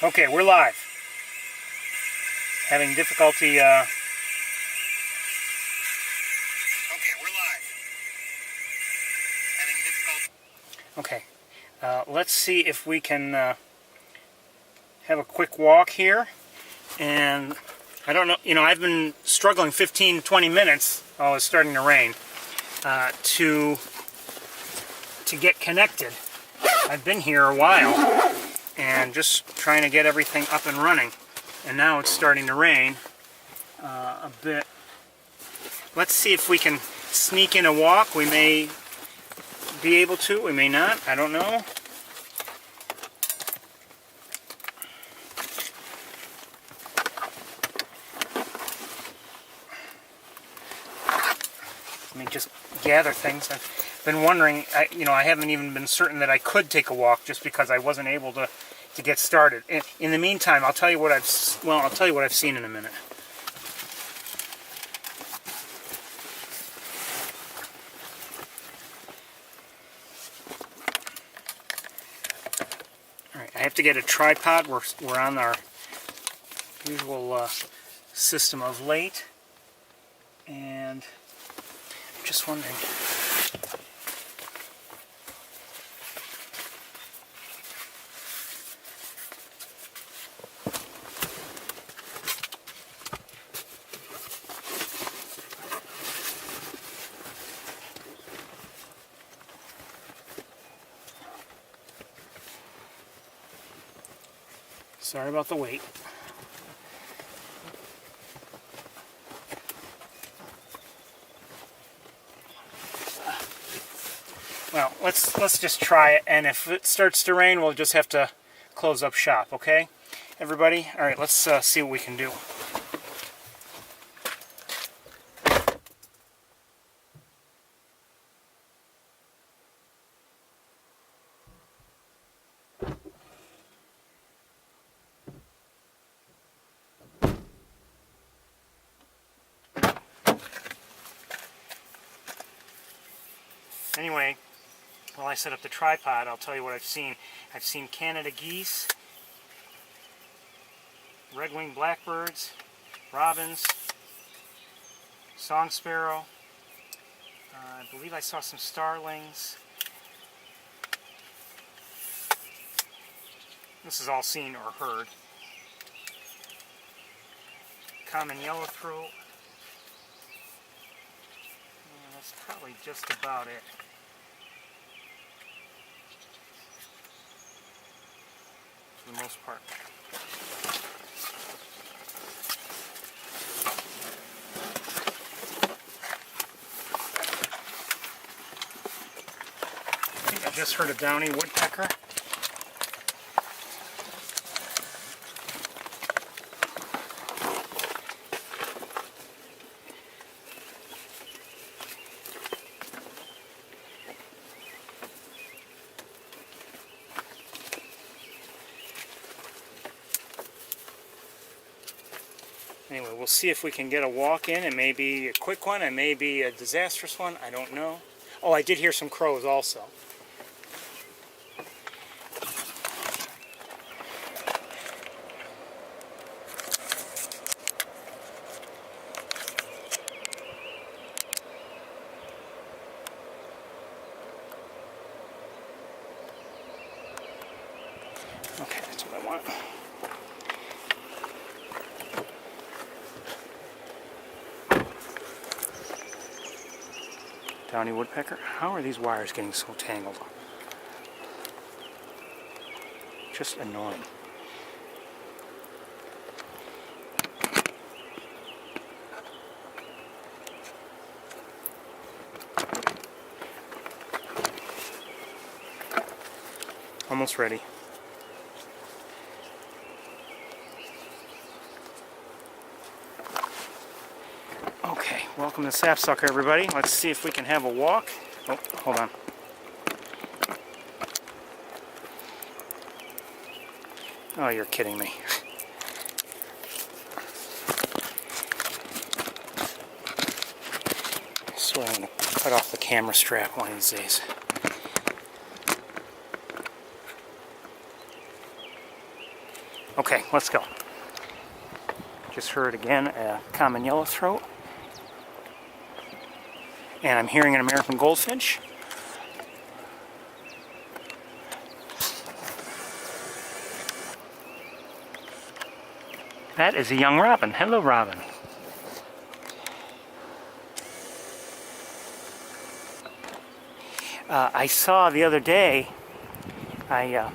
Okay, we're live. Having difficulty. Okay, we're live. Having difficulty. Okay, let's see if we can have a quick walk here. And I don't know, I've been struggling 15-20 minutes. Oh, it's starting to rain. To get connected. I've been here a while and just trying to get everything up and running. And now it's starting to rain a bit. Let's see if we can sneak in a walk. We may be able to, we may not, I don't know. Let me just gather things. I've been wondering, I haven't even been certain that I could take a walk just because I wasn't able to get started. In the meantime, I'll tell you what I've seen in a minute. All right, I have to get a tripod. We're on our usual system of late, and I'm just wondering. Sorry about the wait. Well, let's just try it, and if it starts to rain, we'll just have to close up shop, okay? Everybody? All right, let's see what we can do. Anyway, while I set up the tripod, I'll tell you what I've seen. I've seen Canada geese, red-winged blackbirds, robins, song sparrow. I believe I saw some starlings. This is all seen or heard. Common yellow throat. And that's probably just about it. For the most part. I think I just heard a downy woodpecker. Anyway, we'll see if we can get a walk in. It may be a quick one, it may be a disastrous one, I don't know. Oh, I did hear some crows also. Okay, that's what I want. Downy woodpecker. How are these wires getting so tangled? Just annoying. Almost ready. Okay, welcome to Sapsucker, everybody. Let's see if we can have a walk. Oh, hold on. Oh, you're kidding me. I swear I'm going to cut off the camera strap one of these days. Okay, let's go. Just heard again a common yellowthroat. And I'm hearing an American goldfinch. That is a young robin. Hello, robin. I saw the other day, I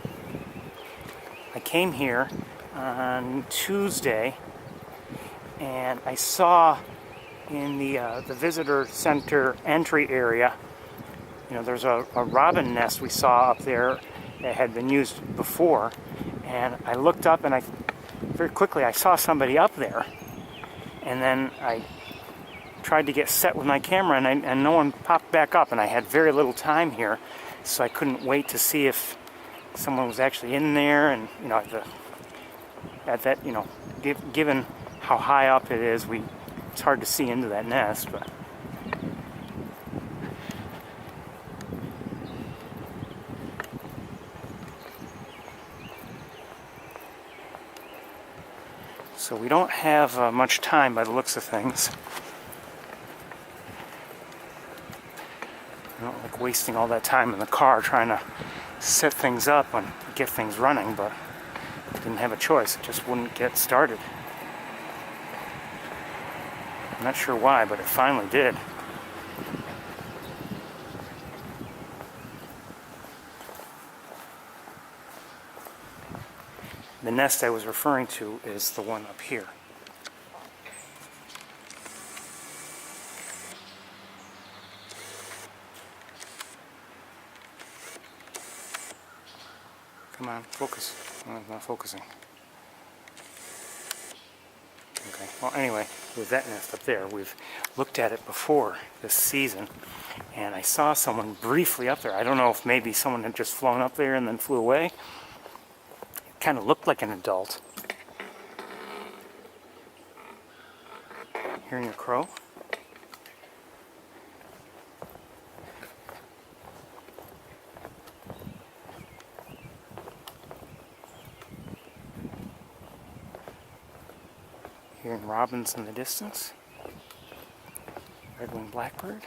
came here on Tuesday, and I saw in the visitor center entry area, you know, there's a robin nest we saw up there that had been used before, and I looked up and very quickly I saw somebody up there, and then I tried to get set with my camera, and no one popped back up, and I had very little time here, so I couldn't wait to see if someone was actually in there. And you know, at that, you know, given how high up it is, it's hard to see into that nest. But so we don't have much time by the looks of things. I don't like wasting all that time in the car trying to set things up and get things running, but I didn't have a choice. It just wouldn't get started. I'm not sure why, but it finally did. The nest I was referring to is the one up here. Come on, focus. Oh, it's not focusing. Okay, well anyway, with that nest up there, we've looked at it before this season, and I saw someone briefly up there. I don't know if maybe someone had just flown up there and then flew away. It kind of looked like an adult. Hearing a crow. Hearing robins in the distance. Red-winged blackbird.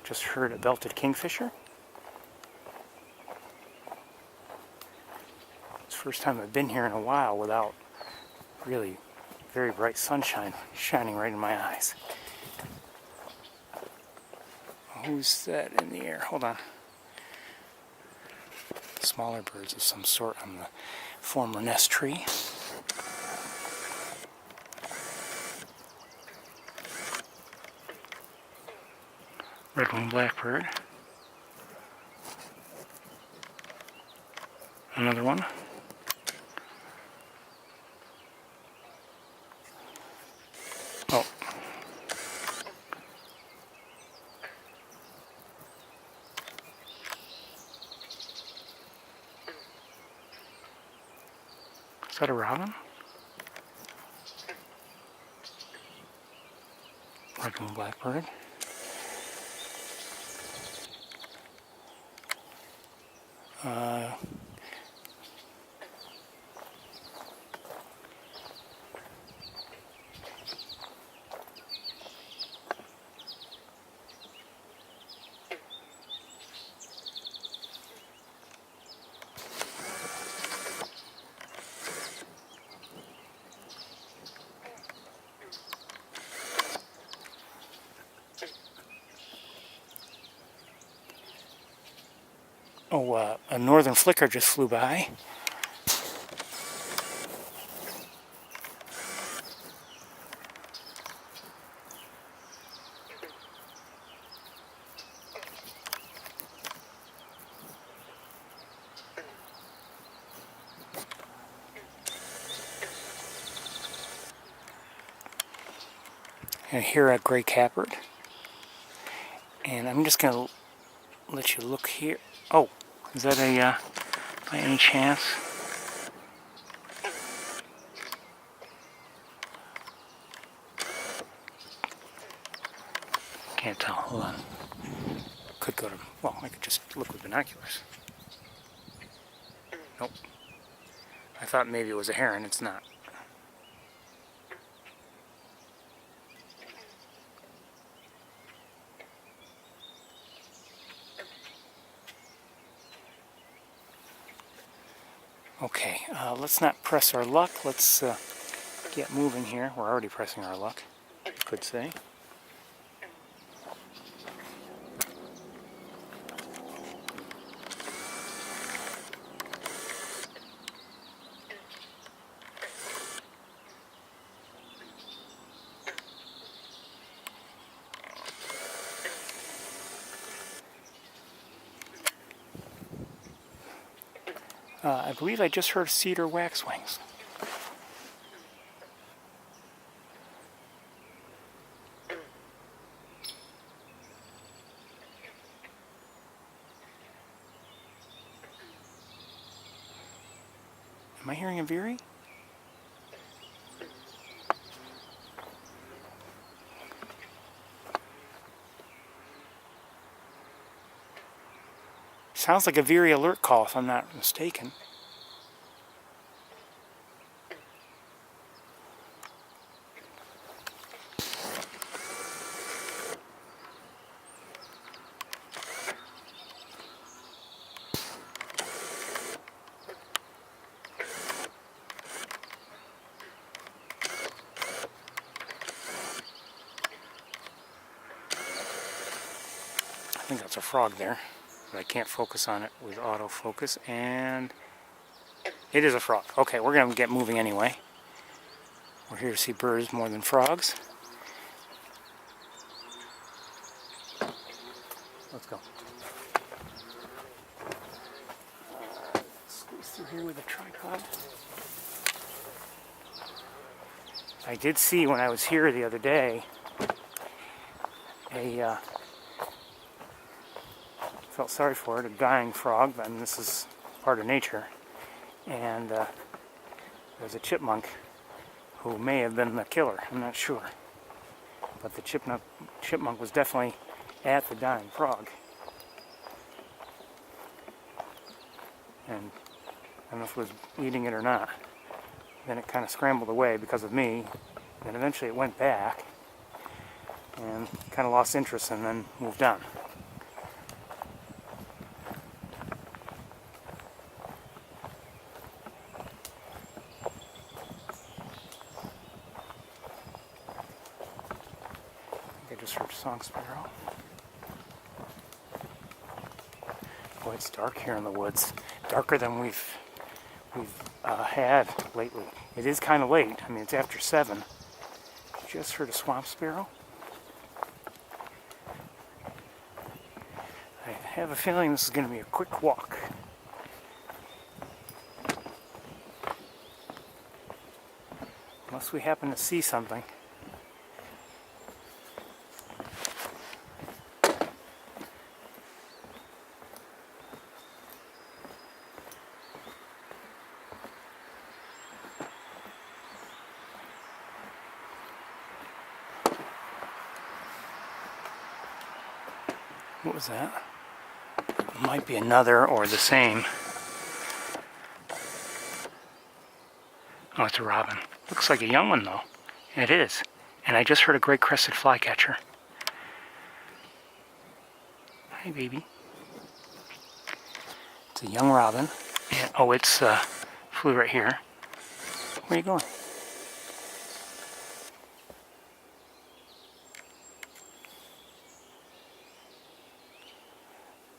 Just heard a belted kingfisher. It's the first time I've been here in a while without really very bright sunshine shining right in my eyes. Who's that in the air? Hold on. Smaller birds of some sort on the former nest tree. Red-winged blackbird. Another one. Oh. Is that a robin? Red-winged blackbird. Oh, a northern flicker just flew by. I hear a gray catbird. And I'm just going to let you look here. Oh, is that a, by any chance? Can't tell, hold on. could go to, well, I could just look with binoculars. Nope. I thought maybe it was a heron. It's not. Okay, let's not press our luck. Let's get moving here. We're already pressing our luck, I could say. I believe I just heard cedar waxwings. Am I hearing a veery? Sounds like a veery alert call if I'm not mistaken. I think that's a frog there, but I can't focus on it with autofocus, and it is a frog. Okay, we're going to get moving anyway. We're here to see birds more than frogs. Let's go. Squeeze through here with a tripod. I did see when I was here the other day a felt sorry for it, a dying frog. I mean, this is part of nature. And there's a chipmunk who may have been the killer. I'm not sure. But the chipmunk was definitely at the dying frog. And I don't know if it was eating it or not. Then it kind of scrambled away because of me. Then eventually it went back and kind of lost interest and then moved on. I just heard song sparrow. Boy, it's dark here in the woods. Darker than we've had lately. It is kind of late. I mean, it's after 7. Just heard a swamp sparrow. I have a feeling this is going to be a quick walk. Unless we happen to see something. What was that? It might be another or the same. Oh, it's a robin. Looks like a young one though. It is. And I just heard a great crested flycatcher. Hi, baby. It's a young robin. And, oh, it's flew right here. Where are you going?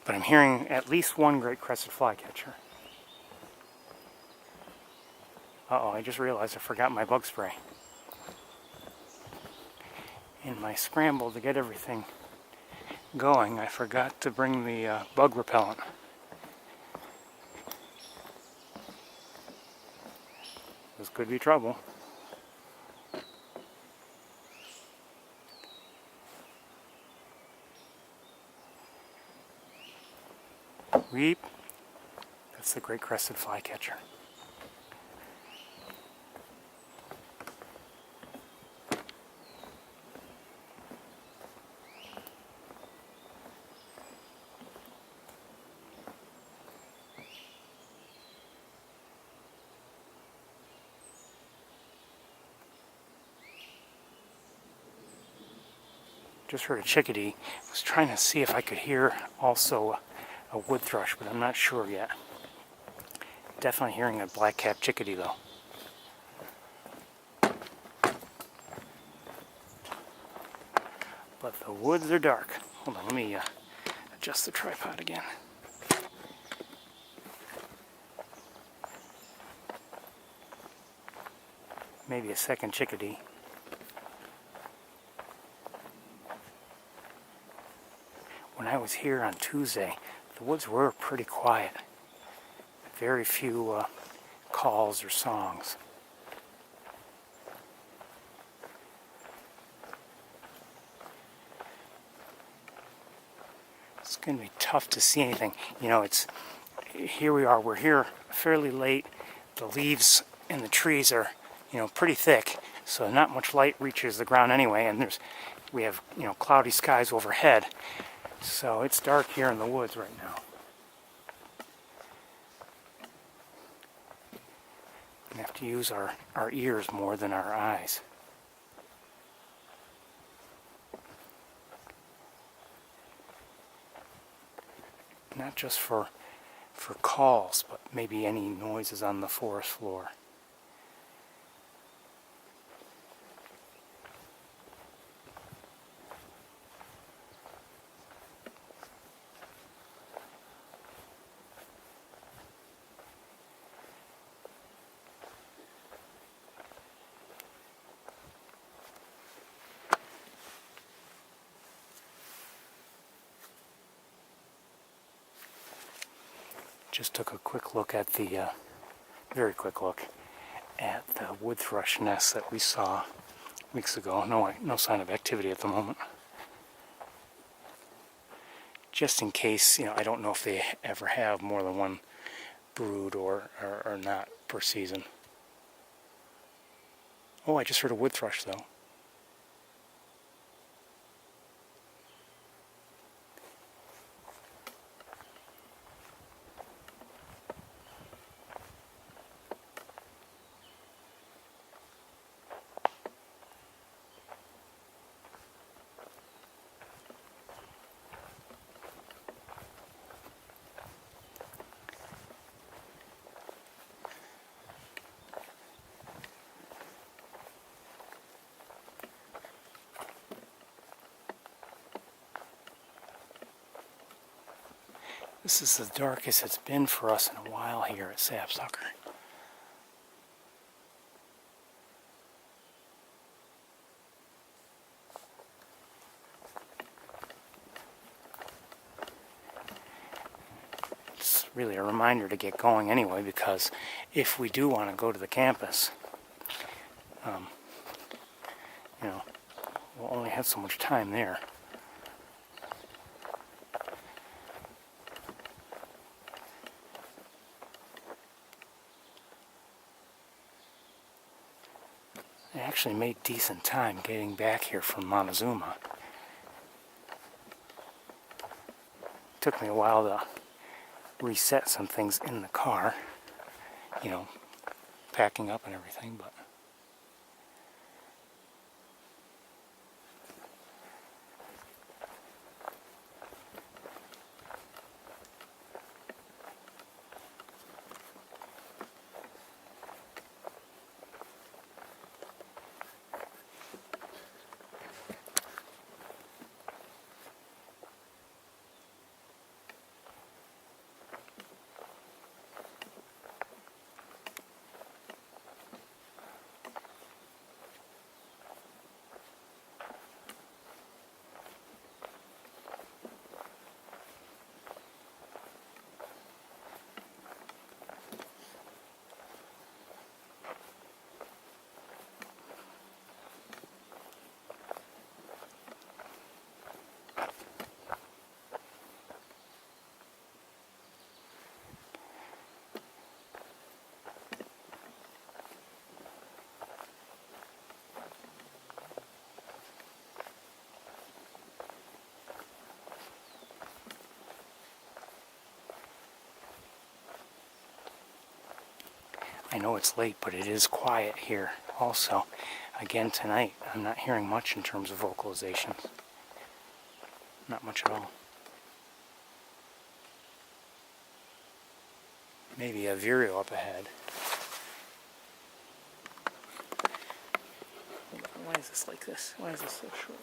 But I'm hearing at least one great crested flycatcher. Uh-oh, I just realized I forgot my bug spray. In my scramble to get everything going, I forgot to bring the bug repellent. This could be trouble. Weep. That's the great crested flycatcher. Just heard a chickadee. I was trying to see if I could hear also a wood thrush, but I'm not sure yet. Definitely hearing a black-capped chickadee though. But the woods are dark. Hold on, let me adjust the tripod again. Maybe a second chickadee. When I was here on Tuesday, the woods were pretty quiet. Very few calls or songs. It's going to be tough to see anything. You know, here we are. We're here fairly late. The leaves in the trees are, pretty thick, so not much light reaches the ground anyway. And we have, cloudy skies overhead, so it's dark here in the woods right now. We have to use our ears more than our eyes. Not just for calls, but maybe any noises on the forest floor. Just took a quick look at very quick look at the wood thrush nest that we saw weeks ago. No sign of activity at the moment. Just in case, I don't know if they ever have more than one brood or not per season. Oh, I just heard a wood thrush though. This is the darkest it's been for us in a while here at Sapsucker. It's really a reminder to get going anyway, because if we do want to go to the campus, we'll only have so much time there. I actually made decent time getting back here from Montezuma. It took me a while to reset some things in the car, packing up and everything, but I know it's late, but it is quiet here also. Again tonight, I'm not hearing much in terms of vocalizations. Not much at all. Maybe a vireo up ahead. Why is this like this? Why is this so short?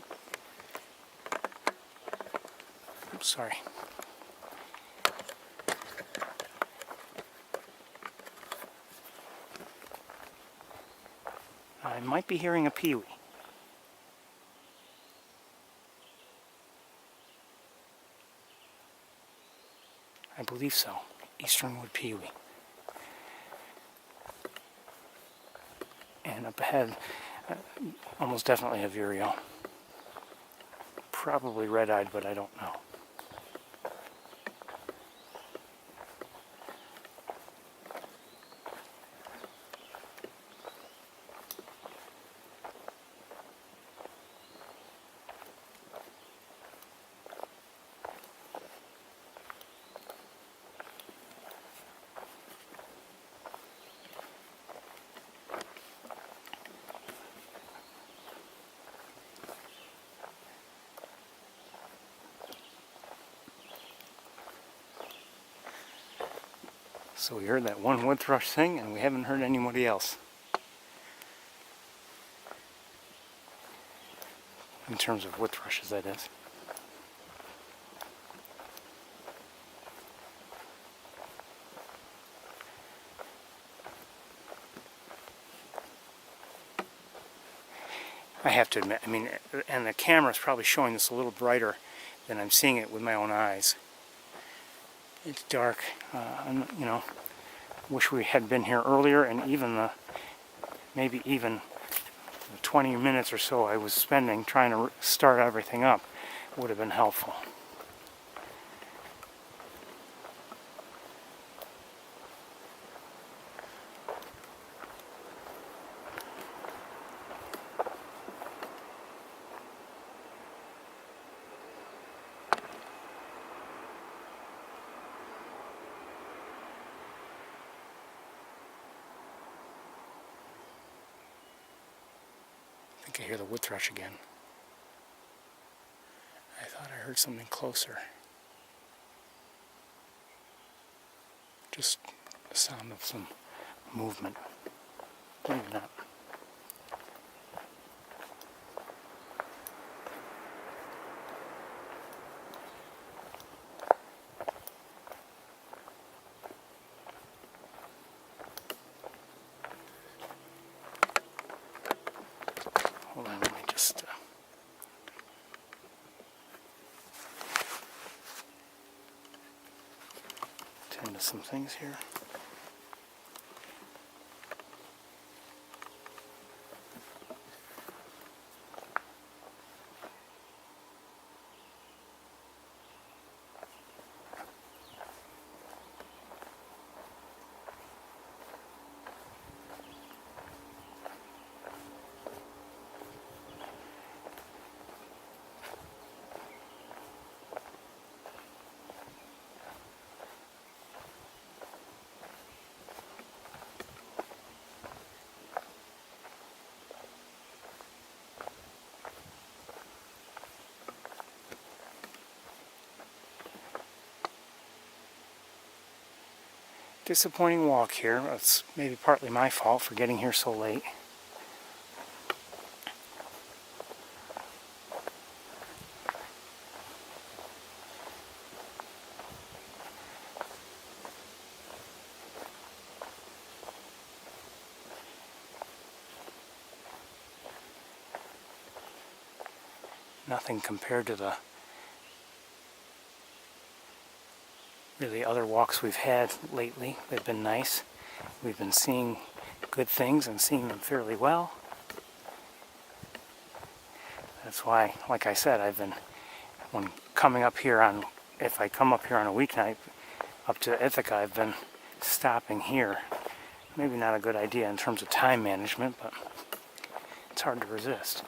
Oops, sorry. I might be hearing a peewee. I believe so. Eastern wood peewee. And up ahead, almost definitely a vireo. Probably red-eyed, but I don't know. So we heard that one wood thrush sing, and we haven't heard anybody else. In terms of wood thrushes, that is. I have to admit, I mean, and the camera's probably showing this a little brighter than I'm seeing it with my own eyes. It's dark, you know, wish we had been here earlier, and even maybe even the 20 minutes or so I was spending trying to start everything up would have been helpful. I think I hear the wood thrush again. I thought I heard something closer. Just the sound of some movement. Maybe not. Hold on, let me just tend to some things here. Disappointing walk here. It's maybe partly my fault for getting here so late. Nothing compared to the really other walks we've had lately. They've been nice. We've been seeing good things and seeing them fairly well. That's why, like I said, I've been, when coming up here on, if I come up here on a weeknight up to Ithaca, I've been stopping here. Maybe not a good idea in terms of time management, but it's hard to resist.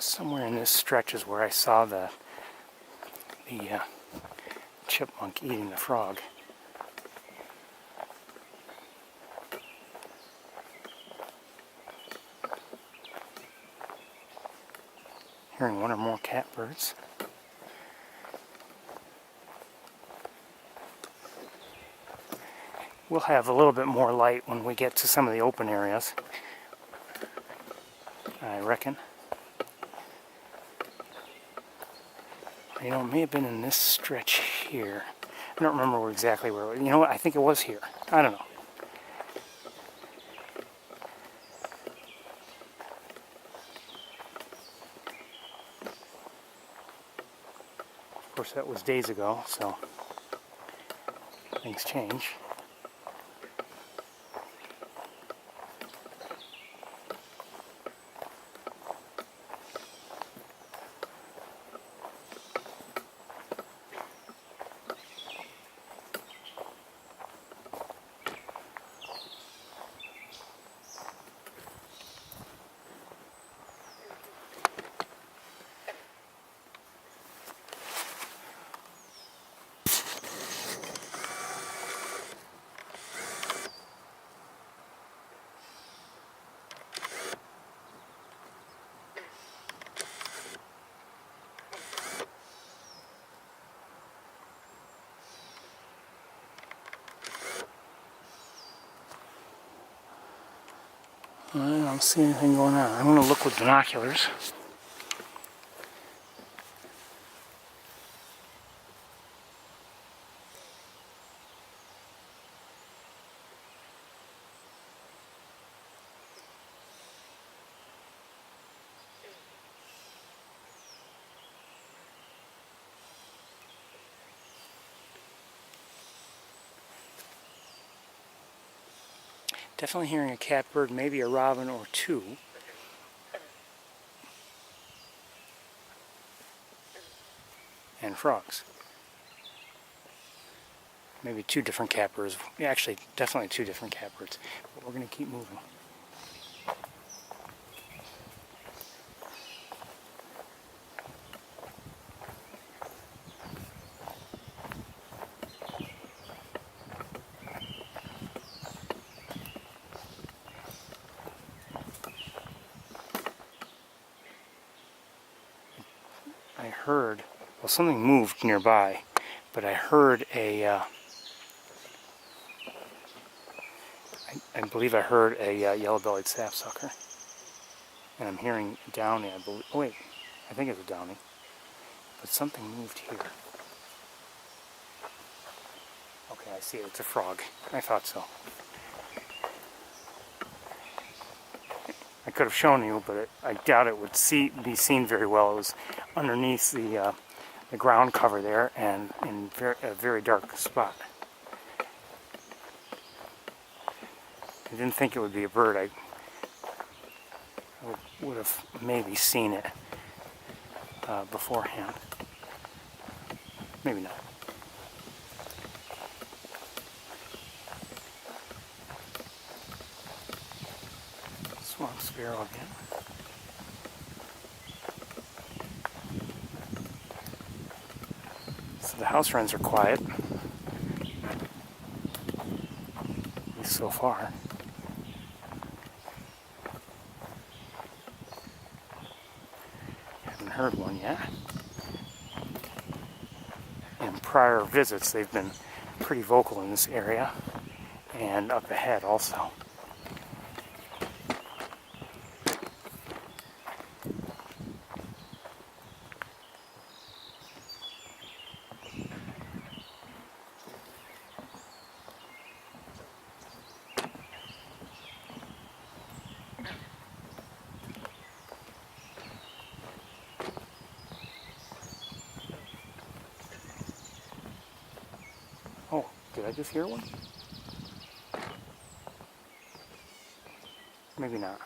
Somewhere in this stretch is where I saw the chipmunk eating the frog. Hearing one or more catbirds. We'll have a little bit more light when we get to some of the open areas, I reckon. You know, it may have been in this stretch here. I don't remember exactly where it was. You know what? I think it was here. I don't know. Of course, that was days ago, so things change. I don't see anything going on. I'm going to look with binoculars. Definitely hearing a catbird, maybe a robin or two. And frogs. Maybe two different catbirds. Yeah, actually, definitely two different catbirds. But we're going to keep moving. I heard, well, something moved nearby, but I heard I believe I heard a yellow-bellied sapsucker. And I'm hearing downy, I believe. Oh wait, I think it's a downy. But something moved here. Okay, I see it. It's a frog. I thought so. I could have shown you, but I doubt it would be seen very well. It was underneath the ground cover there and in a very dark spot. I didn't think it would be a bird. I would have maybe seen it beforehand. Maybe not. Swamp sparrow again. So the house wrens are quiet, at least so far. Haven't heard one yet. In prior visits, they've been pretty vocal in this area and up ahead also. Oh, did I just hear one? Maybe not.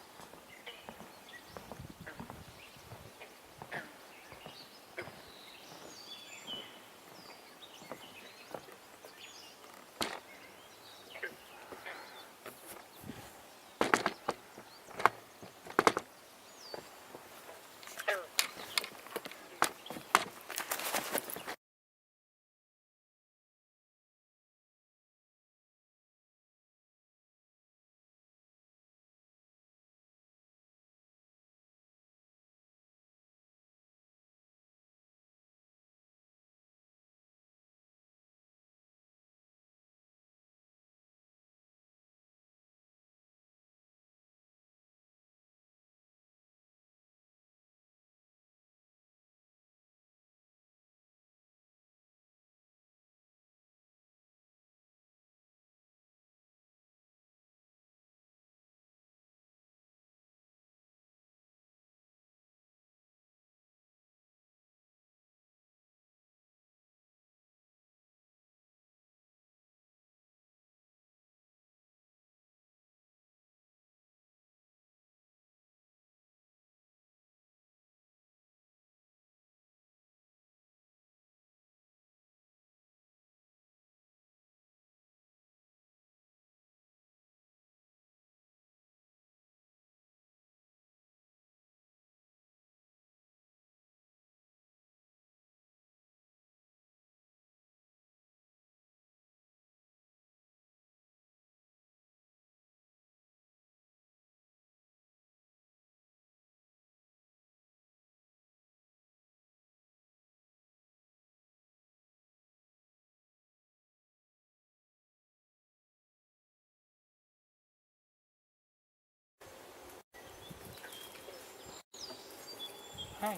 Hi.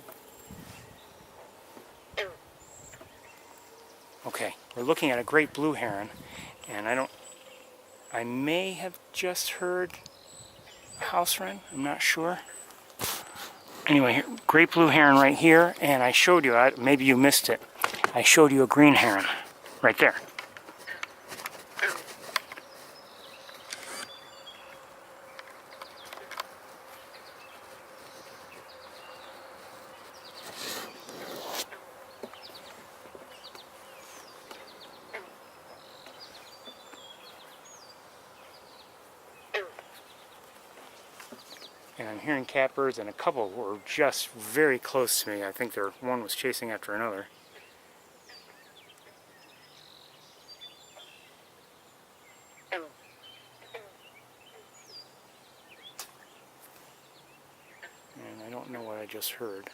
Okay, we're looking at a great blue heron, and I may have just heard a house wren, I'm not sure. Anyway, here, great blue heron right here, and I showed you, maybe you missed it, I showed you a green heron right there. And I'm hearing catbirds, and a couple were just very close to me. I think one was chasing after another. And I don't know what I just heard.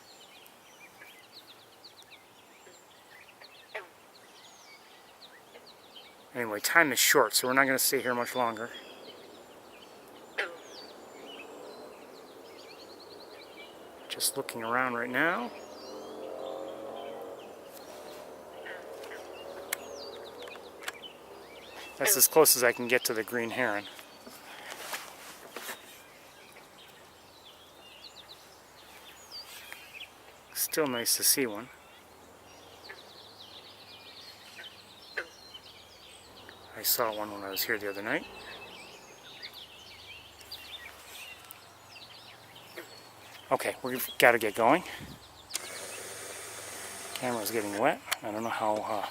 Anyway, time is short, so we're not going to stay here much longer. Just looking around right now. That's as close as I can get to the green heron. Still nice to see one. I saw one when I was here the other night. Okay, we've got to get going. Camera's getting wet. I don't know how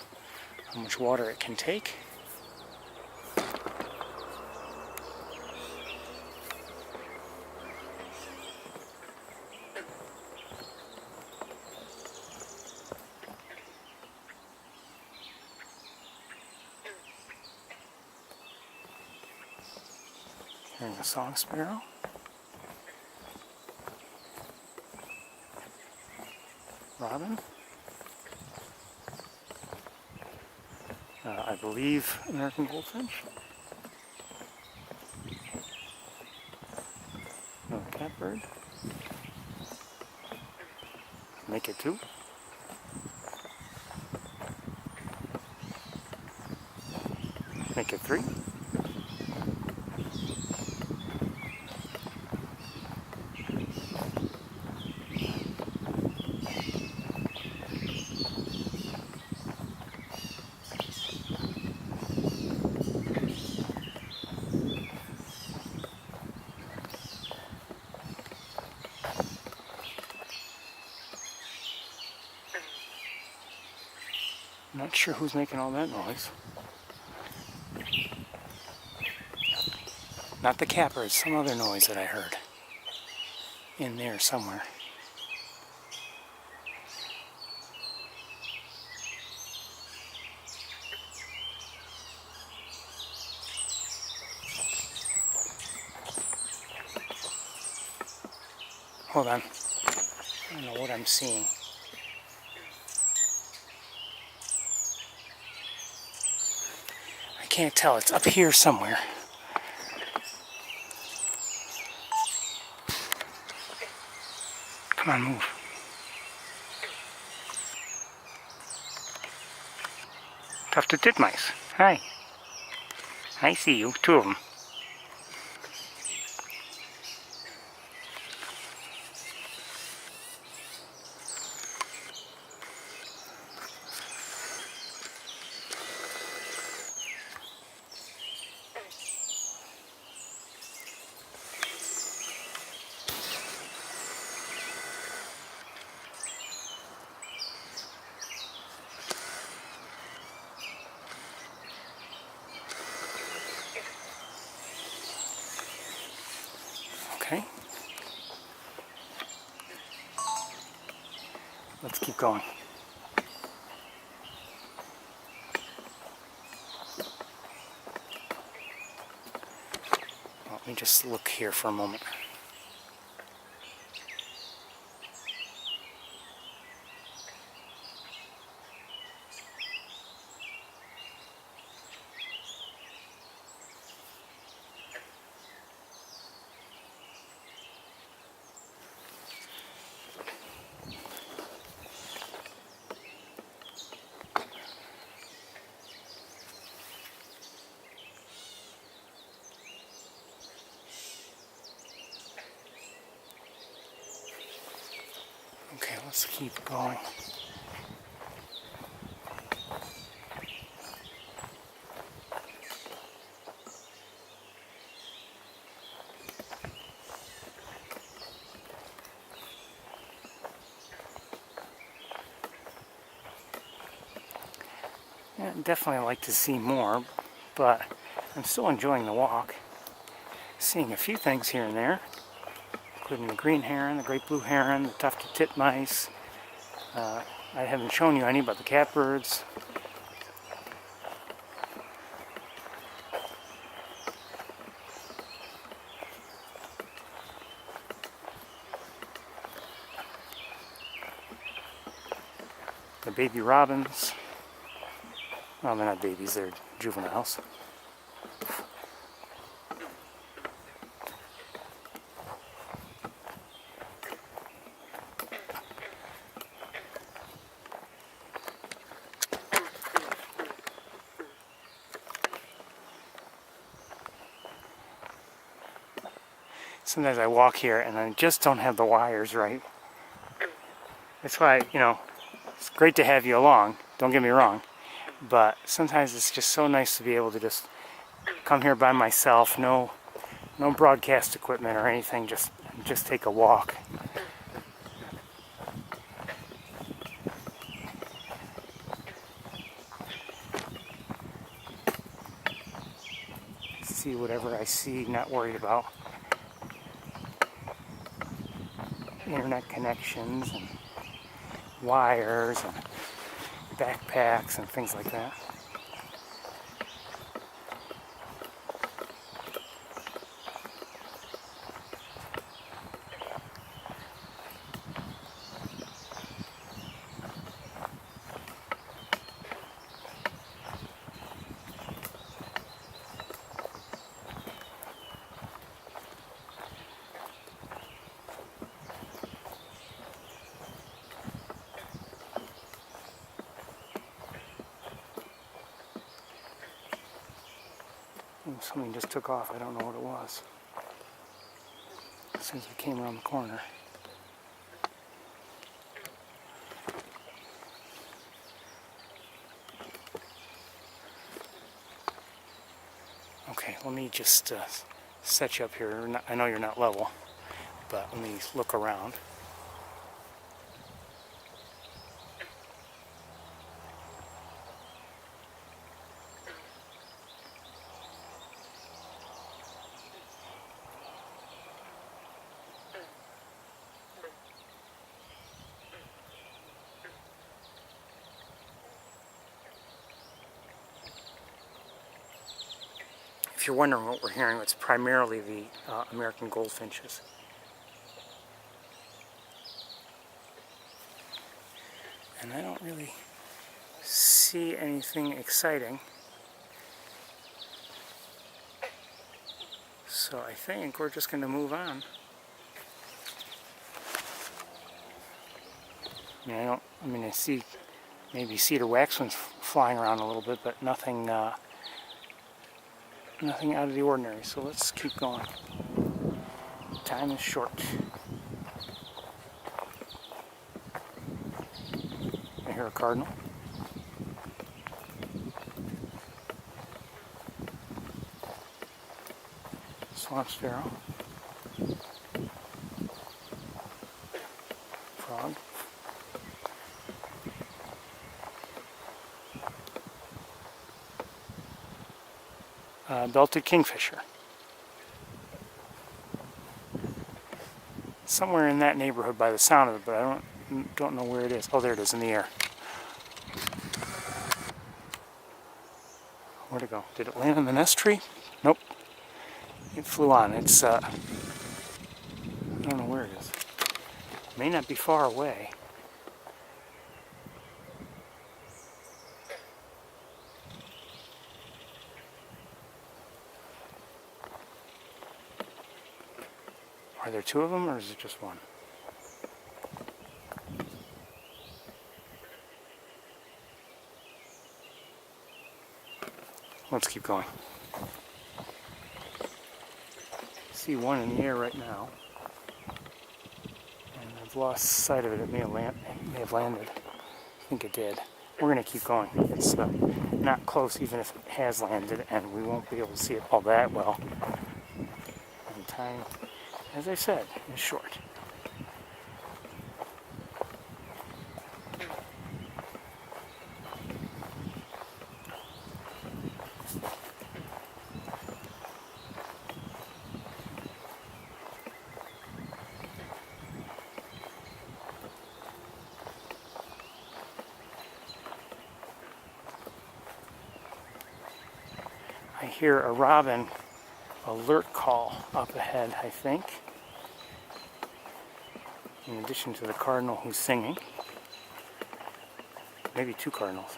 much water it can take. Hearing a song sparrow. Robin. I believe American goldfinch. Another catbird. Make it 2. Make it 3. Not sure who's making all that noise. Not the catbirds, some other noise that I heard. In there somewhere. Hold on. I don't know what I'm seeing. I can't tell. It's up here somewhere. Come on, move. Tufted titmice. Hi. I see you. 2 of them. Okay. Let's keep going. Let me just look here for a moment. Okay, let's keep going. Yeah, I'd definitely like to see more, but I'm still enjoying the walk. Seeing a few things here and there, including the green heron, the great blue heron, the tufted titmice. I haven't shown you any, but the catbirds. The baby robins. Well, they're not babies, they're juveniles. Sometimes I walk here and I just don't have the wires right. That's why, it's great to have you along, don't get me wrong, but sometimes it's just so nice to be able to just come here by myself, no broadcast equipment or anything, just take a walk. See whatever I see, not worried about internet connections and wires and backpacks and things like that. Something just took off. I don't know what it was. As soon as I came around the corner. Okay, let me just set you up here. I know you're not level, but let me look around. If you're wondering what we're hearing, it's primarily the American goldfinches. And I don't really see anything exciting. So I think we're just going to move on. I see maybe cedar waxwings flying around a little bit, but nothing nothing out of the ordinary. So let's keep going. Time is short. I hear a cardinal. Swamp sparrow. Frog. Belted kingfisher. Somewhere in that neighborhood by the sound of it, but I don't know where it is. Oh, there it is in the air. Where'd it go? Did it land in the nest tree? Nope. It flew on. It's I don't know where it is. It may not be far away. Are there two of them, or is it just one? Let's keep going. See one in the air right now. And lost sight of it. It may have landed. I think it did. We're going to keep going. It's not close even if it has landed, and we won't be able to see it all that well. And time, as I said, is short. I hear a robin alert call up ahead, I think, in addition to the cardinal who's singing. Maybe two cardinals.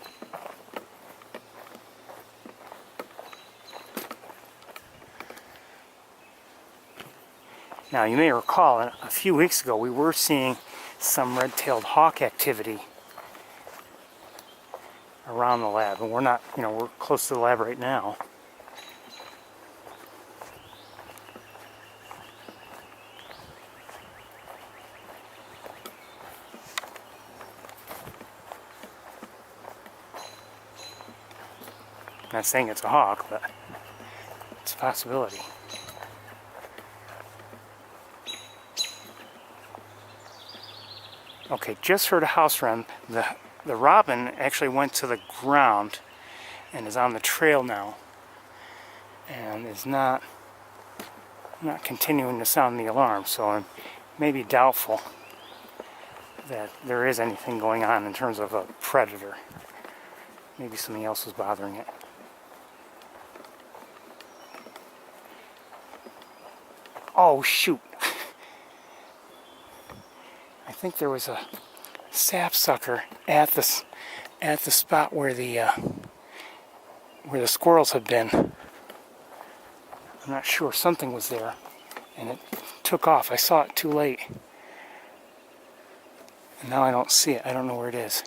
Now, you may recall, a few weeks ago we were seeing some red-tailed hawk activity around the lab, and we're not, we're close to the lab right now. Not saying it's a hawk, but it's a possibility. Okay, just heard a house wren. The robin actually went to the ground and is on the trail now, and is not continuing to sound the alarm. So I'm maybe doubtful that there is anything going on in terms of a predator. Maybe something else was bothering it. Oh shoot! I think there was a sapsucker at the spot where the squirrels had been. I'm not sure. Something was there, and it took off. I saw it too late, and now I don't see it. I don't know where it is.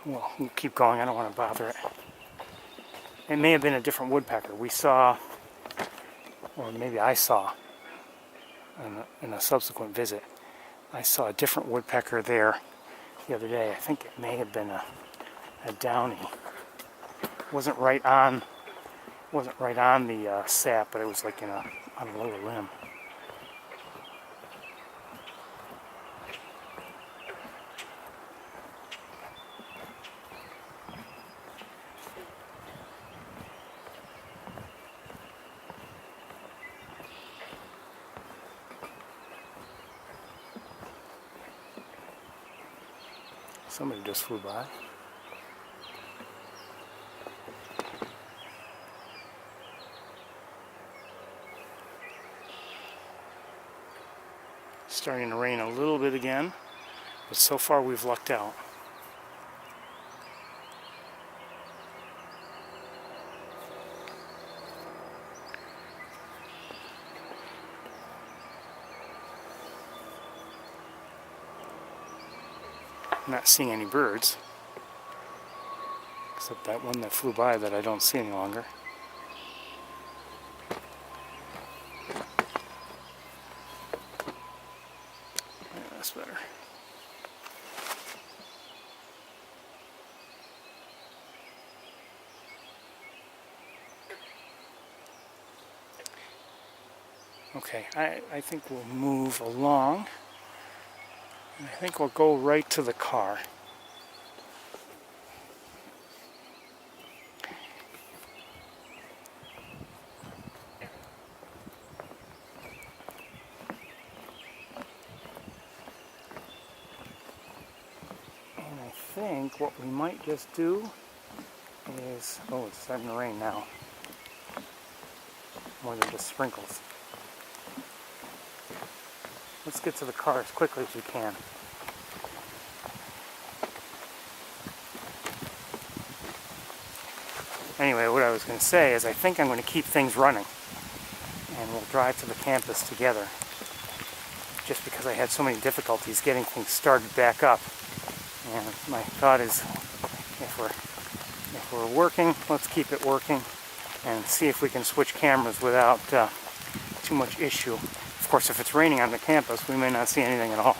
Well, we'll keep going. I don't want to bother it. It may have been a different woodpecker. We saw, or maybe I saw, in a subsequent visit, I saw a different woodpecker there the other day. I think it may have been a downy. Wasn't right on the sap, but it was like on a lower limb. Somebody just flew by. Starting to rain a little bit again, but so far we've lucked out. I'm not seeing any birds, except that one that flew by that I don't see any longer. Yeah, that's better. Okay, I think we'll move along. I think we'll go right to the car. And I think what we might just do is, oh, it's starting to rain now. More than just sprinkles. Let's get to the car as quickly as we can. Anyway, what I was going to say is I think I'm going to keep things running, and we'll drive to the campus together, just because I had so many difficulties getting things started back up. And my thought is, if we're working, let's keep it working and see if we can switch cameras without too much issue. Of course, if it's raining on the campus, we may not see anything at all.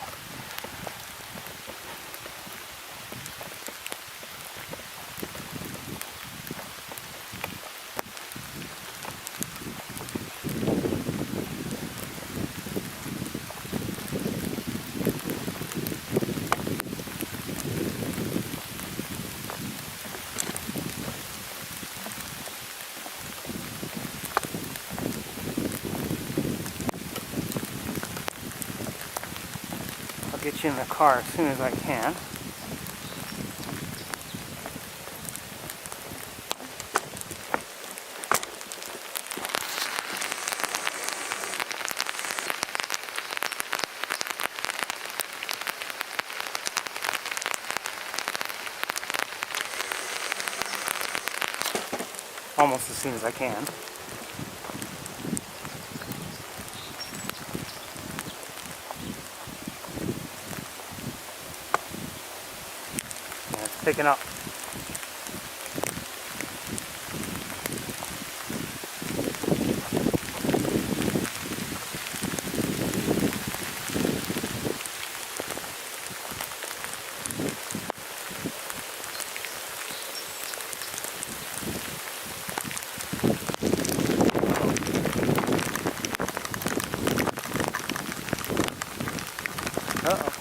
Get you in the car as soon as I can. Almost as soon as I can. Picking up. Uh-oh.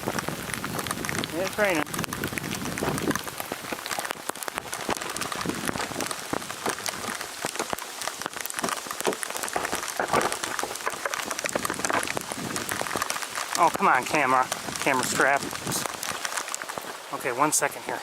Yeah, it's raining. Oh, come on, camera strap. Okay, 1 second here.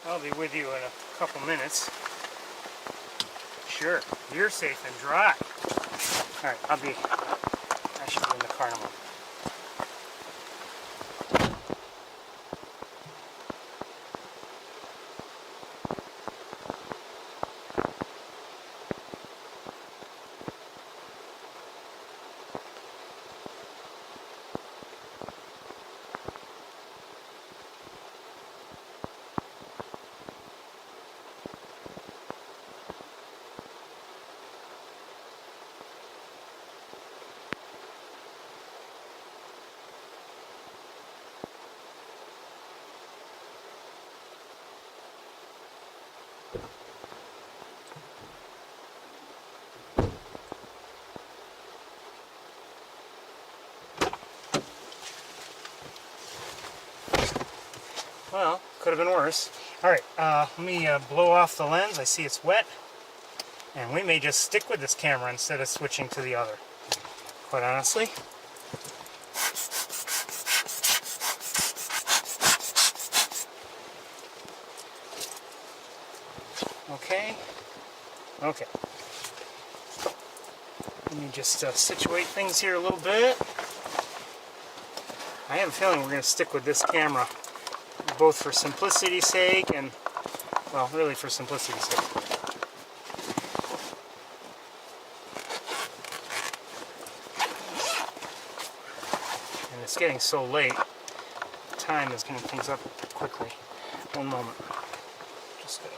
I'll be with you in a couple minutes. Sure, you're safe and dry. Alright, I should be in the car in a moment. Well, could have been worse. Alright, let me blow off the lens. I see it's wet. And we may just stick with this camera instead of switching to the other. Quite honestly. Okay. Okay. Let me just situate things here a little bit. I have a feeling we're going to stick with this camera, both for simplicity's sake and, well, really for simplicity's sake. And it's getting so late, time is getting things up quickly. One moment. Just gonna...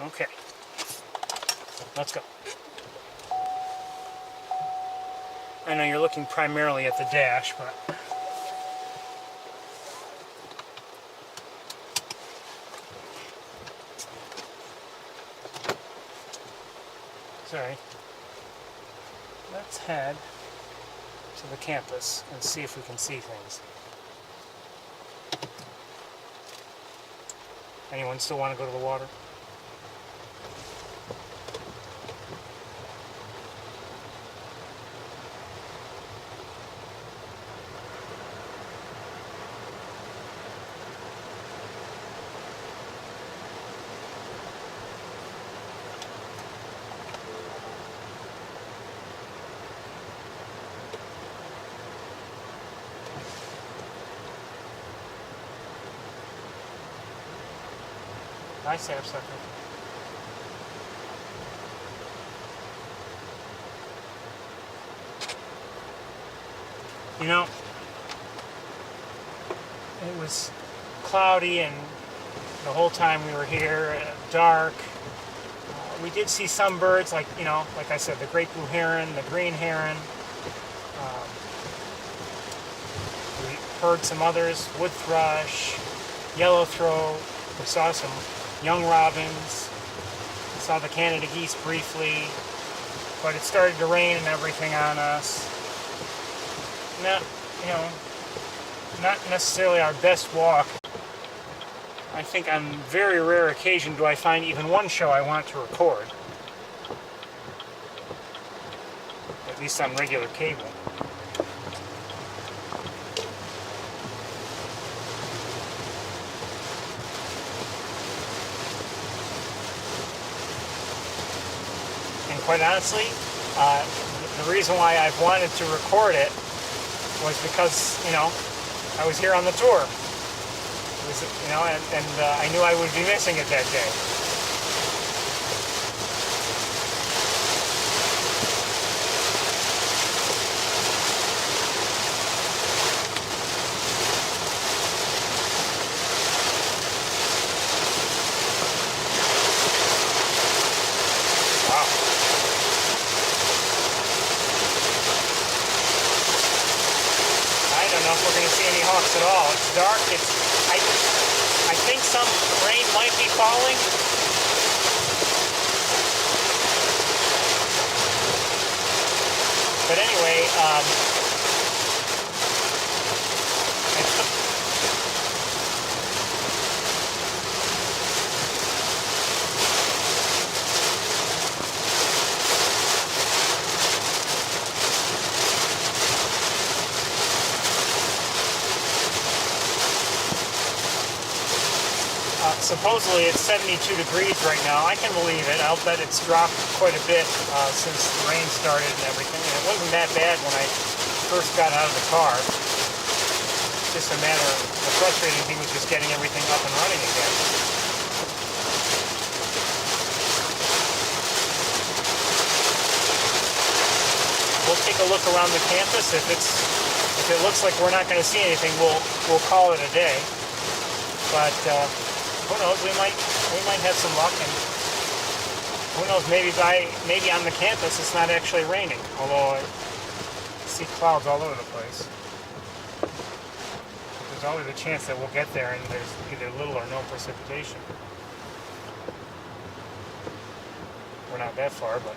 Okay, let's go. I know you're looking primarily at the dash, but sorry. Let's head to the campus and see if we can see things. Anyone still want to go to the water? Hi, sapsucker. You know, it was cloudy and the whole time we were here, dark. We did see some birds, like, you know, like I said, the great blue heron, the green heron. We heard some others, wood thrush, yellowthroat. We saw some young robins. We saw the Canada geese briefly, but it started to rain and everything on us. Not, you know, not necessarily our best walk. I think on very rare occasion do I find even one show I want to record. At least on regular cable. And quite honestly, the reason why I've wanted to record it was because, you know, I was here on the tour. It was, you know, and I knew I would be missing it that day. We're going to see any hawks at all. It's dark. I think some rain might be falling. But anyway, supposedly it's 72 degrees right now. I can believe it. I'll bet it's dropped quite a bit since the rain started and everything. And it wasn't that bad when I first got out of the car. Just a matter of the frustrating thing was just getting everything up and running again. We'll take a look around the campus. If it looks like we're not going to see anything, we'll call it a day. But who knows? We might have some luck, and who knows? Maybe on the campus it's not actually raining. Although I see clouds all over the place. There's always a chance that we'll get there and there's either little or no precipitation. We're not that far, but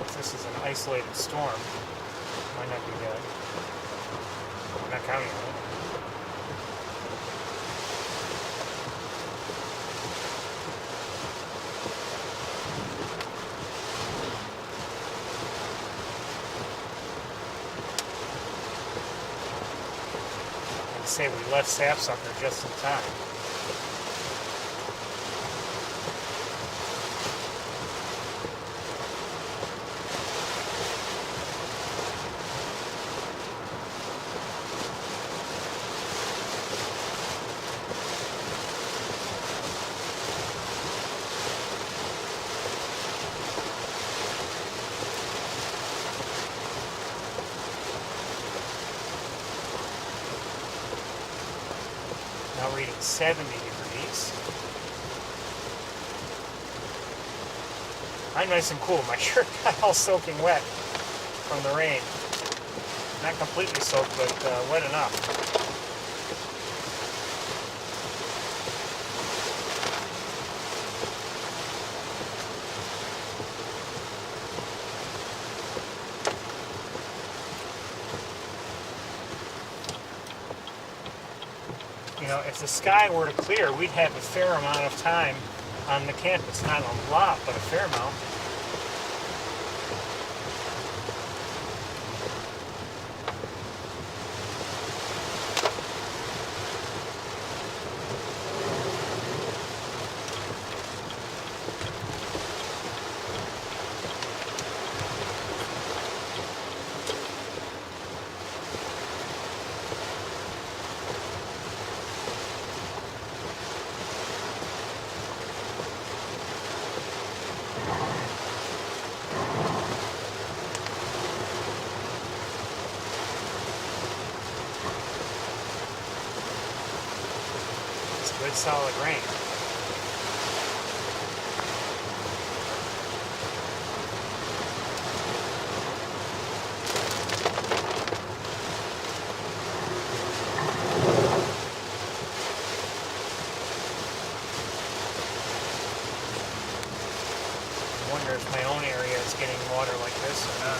if this is an isolated storm, it might not be good. I'm not counting on it. I'd say we left sapsucker just in time. Now reading 70 degrees. I'm nice and cool. My shirt got all soaking wet from the rain. Not completely soaked, but wet enough. You know, if the sky were to clear, we'd have a fair amount of time on the campus. Not a lot, but a fair amount. solid rain. I wonder if my own area is getting water like this or not.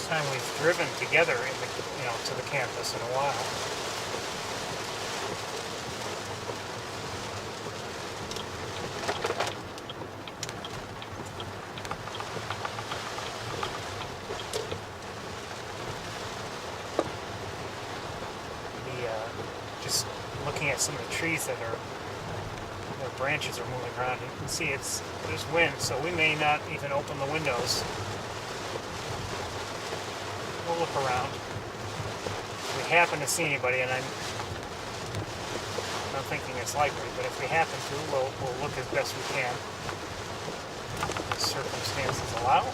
Time we've driven together in the, to the campus in a while. Just looking at some of the trees that are, their branches are moving around. You can see there's wind, so we may not even open the windows. We'll look around. If we happen to see anybody, and I'm not thinking it's likely, but if we happen to, we'll look as best we can as circumstances allow.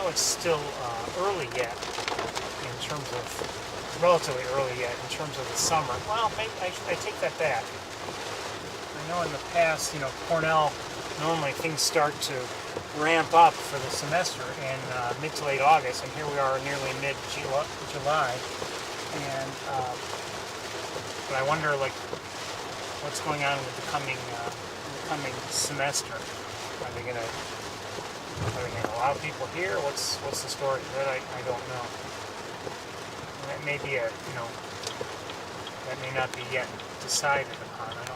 It's still early yet in terms of, relatively early yet in terms of the summer. Well, maybe I take that back. I know in the past, Cornell, normally things start to ramp up for the semester in mid to late August, and here we are nearly mid-July. And but I wonder, what's going on with the coming semester? Are they going to allow people here? What's the story? That I don't know. That may be that may not be yet decided upon. I don't know.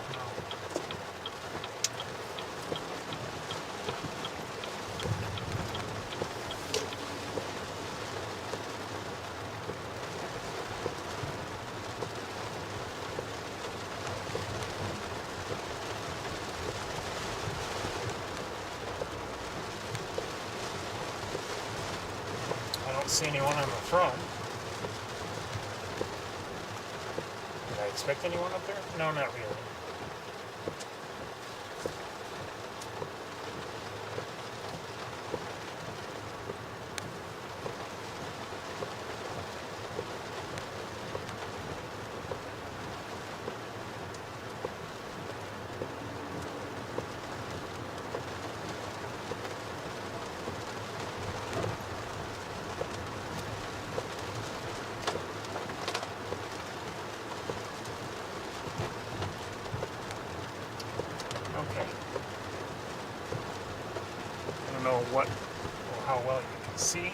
See anyone on the front. Did I expect anyone up there? No, not really. what or how well you can see.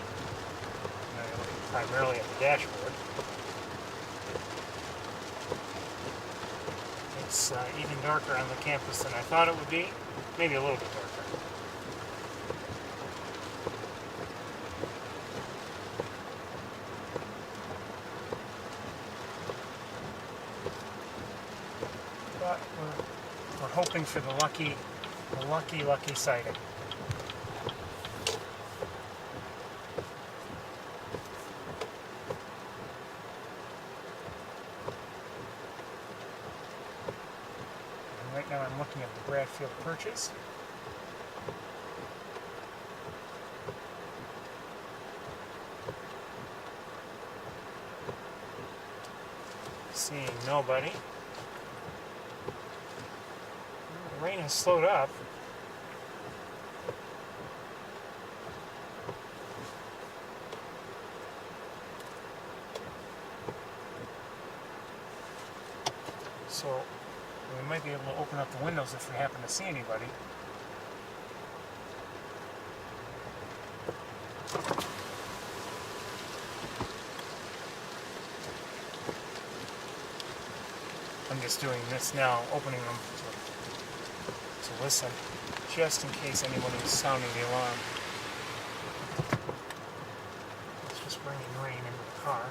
I'm looking primarily at the dashboard. It's even darker on the campus than I thought it would be. Maybe a little bit darker. But we're hoping for the lucky sighting. And right now I'm looking at the Bradfield Perches. Seeing nobody. The rain has slowed up. So we might be able to open up the windows if we happen to see anybody. I'm just doing this now, opening them to listen, just in case anyone is sounding the alarm. It's just bringing rain into the car.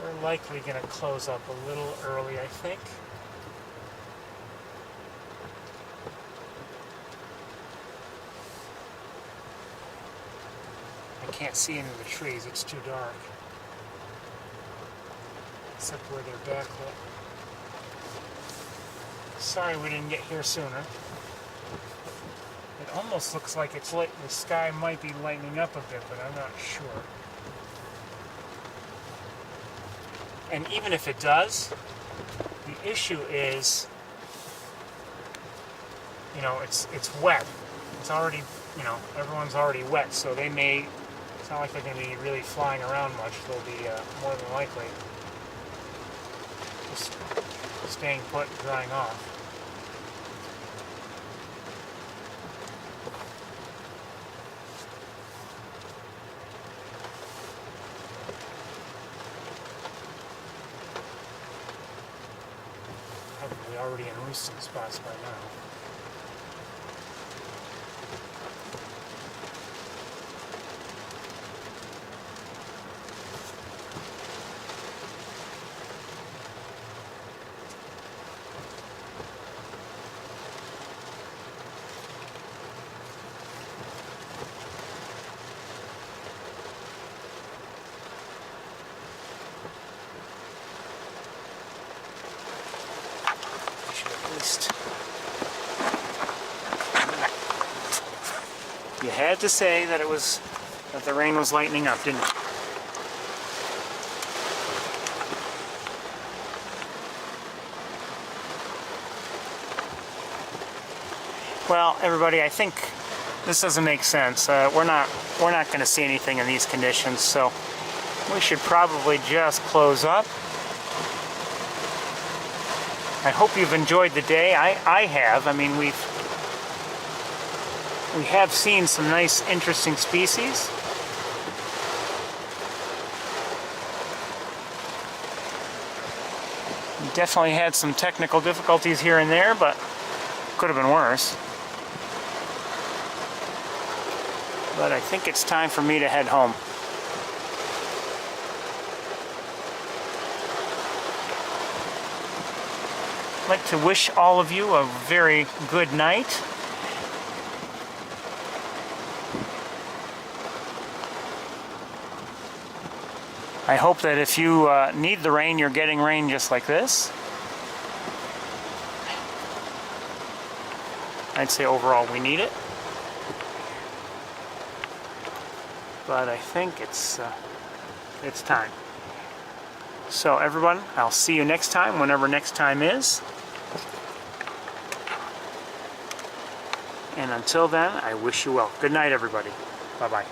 We're likely going to close up a little early, I think. I can't see into the trees, it's too dark. Except where they're backlit. Sorry we didn't get here sooner. It almost looks like it's the sky might be lightening up a bit, but I'm not sure. And even if it does, the issue is, you know, it's wet. It's already, you know, everyone's already wet, so they may, it's not like they're going to be really flying around much. They'll be more than likely just staying put and drying off. Probably already in roosting spots by now. You had to say that that the rain was lightening up, didn't you? Well, everybody, I think this doesn't make sense. We're not going to see anything in these conditions, so we should probably just close up. I hope you've enjoyed the day. I have. I mean, we have seen some nice, interesting species. We definitely had some technical difficulties here and there, but could have been worse. But I think it's time for me to head home. I'd like to wish all of you a very good night. I hope that if you need the rain, you're getting rain just like this. I'd say overall we need it. But I think it's time. So everyone, I'll see you next time, whenever next time is. And until then, I wish you well. Good night, everybody. Bye-bye.